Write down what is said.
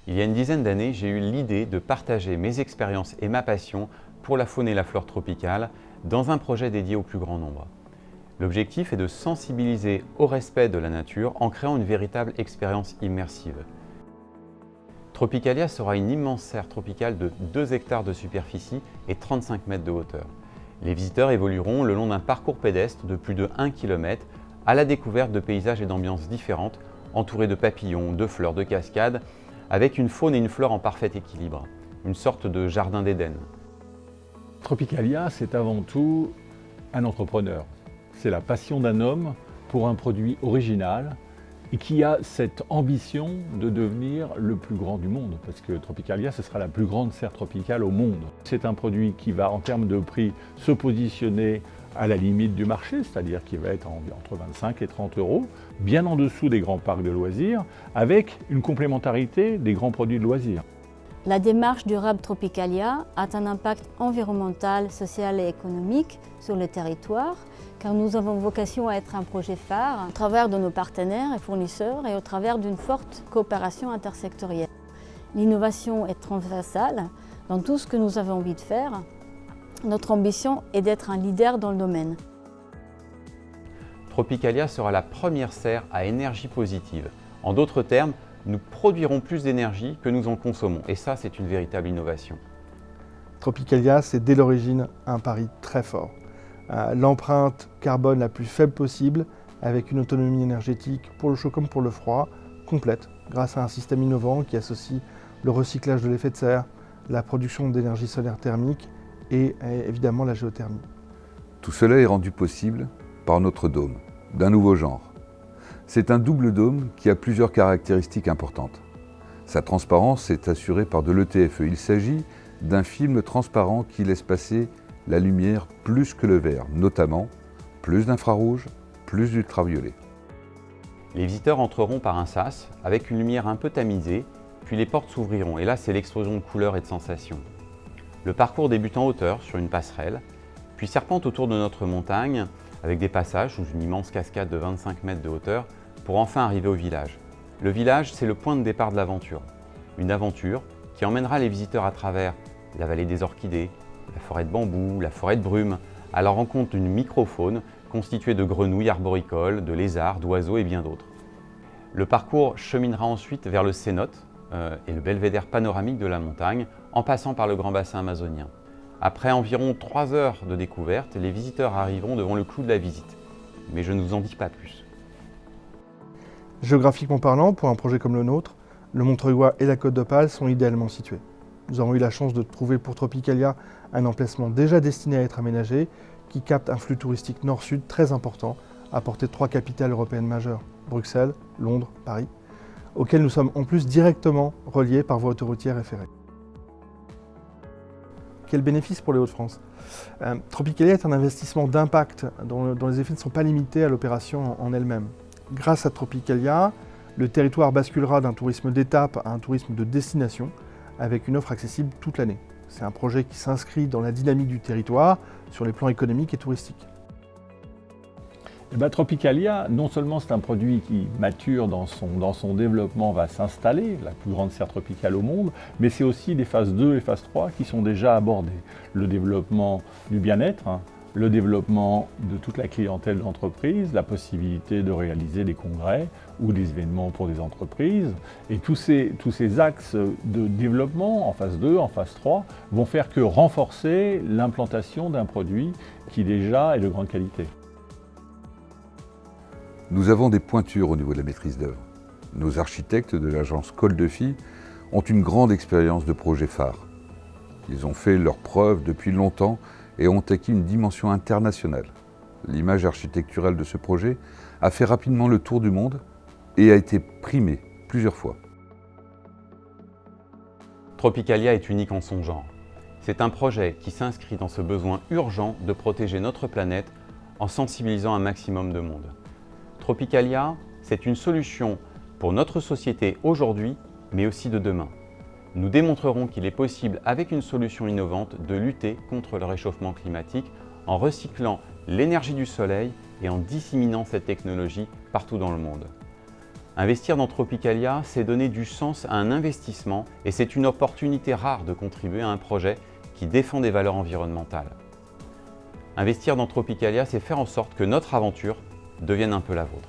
Il y a une dizaine d'années, j'ai eu l'idée de partager mes expériences et ma passion pour la faune et la flore tropicale dans un projet dédié au plus grand nombre. L'objectif est de sensibiliser au respect de la nature en créant une véritable expérience immersive. Tropicalia sera une immense serre tropicale de 2 hectares de superficie et 35 mètres de hauteur. Les visiteurs évolueront le long d'un parcours pédestre de plus de 1 km à la découverte de paysages et d'ambiances différentes, entourés de papillons, de fleurs, de cascades, avec une faune et une flore en parfait équilibre, une sorte de jardin d'Éden. Tropicalia, c'est avant tout un entrepreneur. C'est la passion d'un homme pour un produit original et qui a cette ambition de devenir le plus grand du monde, parce que Tropicalia, ce sera la plus grande serre tropicale au monde. C'est un produit qui va, en termes de prix, se positionner à la limite du marché, c'est-à-dire qu'il va être entre 25 et 30 euros, bien en dessous des grands parcs de loisirs, avec une complémentarité des grands produits de loisirs. La démarche durable Tropicalia a un impact environnemental, social et économique sur le territoire, car nous avons vocation à être un projet phare au travers de nos partenaires et fournisseurs et au travers d'une forte coopération intersectorielle. L'innovation est transversale dans tout ce que nous avons envie de faire. Notre ambition est d'être un leader dans le domaine. Tropicalia sera la première serre à énergie positive. En d'autres termes, nous produirons plus d'énergie que nous en consommons. Et ça, c'est une véritable innovation. Tropicalia, c'est dès l'origine un pari très fort. L'empreinte carbone la plus faible possible, avec une autonomie énergétique pour le chaud comme pour le froid, complète, grâce à un système innovant qui associe le recyclage de l'effet de serre, la production d'énergie solaire thermique et évidemment la géothermie. Tout cela est rendu possible par notre dôme, d'un nouveau genre. C'est un double dôme qui a plusieurs caractéristiques importantes. Sa transparence est assurée par de l'ETFE. Il s'agit d'un film transparent qui laisse passer la lumière plus que le verre, notamment plus d'infrarouge, plus d'ultraviolet. Les visiteurs entreront par un sas avec une lumière un peu tamisée, puis les portes s'ouvriront et là c'est l'explosion de couleurs et de sensations. Le parcours débute en hauteur sur une passerelle, puis serpente autour de notre montagne avec des passages sous une immense cascade de 25 mètres de hauteur pour enfin arriver au village. Le village, c'est le point de départ de l'aventure. Une aventure qui emmènera les visiteurs à travers la vallée des orchidées, la forêt de bambou, la forêt de brume, à la rencontre d'une microfaune constituée de grenouilles arboricoles, de lézards, d'oiseaux et bien d'autres. Le parcours cheminera ensuite vers le cénote et le belvédère panoramique de la montagne, en passant par le grand bassin amazonien. Après environ 3 heures de découverte, les visiteurs arriveront devant le clou de la visite. Mais je ne vous en dis pas plus. Géographiquement parlant, pour un projet comme le nôtre, le Montreuilois et la Côte d'Opale sont idéalement situés. Nous avons eu la chance de trouver pour Tropicalia un emplacement déjà destiné à être aménagé, qui capte un flux touristique nord-sud très important, à portée de 3 capitales européennes majeures, Bruxelles, Londres, Paris, auxquelles nous sommes en plus directement reliés par voie autoroutière et ferrée. Quel bénéfice pour les Hauts-de-France ? Tropicalia est un investissement d'impact dont les effets ne sont pas limités à l'opération en elle-même. Grâce à Tropicalia, le territoire basculera d'un tourisme d'étape à un tourisme de destination, avec une offre accessible toute l'année. C'est un projet qui s'inscrit dans la dynamique du territoire, sur les plans économiques et touristiques. Tropicalia, non seulement c'est un produit qui mature dans son développement, va s'installer, la plus grande serre tropicale au monde, mais c'est aussi les phases 2 et phase 3 qui sont déjà abordées. Le développement du bien-être, le développement de toute la clientèle d'entreprise, la possibilité de réaliser des congrès ou des événements pour des entreprises. Et tous ces axes de développement en phase 2, en phase 3, vont faire que renforcer l'implantation d'un produit qui déjà est de grande qualité. Nous avons des pointures au niveau de la maîtrise d'œuvre. Nos architectes de l'agence Col de Fille ont une grande expérience de projet phare. Ils ont fait leurs preuves depuis longtemps et ont acquis une dimension internationale. L'image architecturale de ce projet a fait rapidement le tour du monde et a été primée plusieurs fois. Tropicalia est unique en son genre. C'est un projet qui s'inscrit dans ce besoin urgent de protéger notre planète en sensibilisant un maximum de monde. Tropicalia, c'est une solution pour notre société aujourd'hui, mais aussi de demain. Nous démontrerons qu'il est possible, avec une solution innovante, de lutter contre le réchauffement climatique en recyclant l'énergie du soleil et en disséminant cette technologie partout dans le monde. Investir dans Tropicalia, c'est donner du sens à un investissement et c'est une opportunité rare de contribuer à un projet qui défend des valeurs environnementales. Investir dans Tropicalia, c'est faire en sorte que notre aventure devienne un peu la vôtre.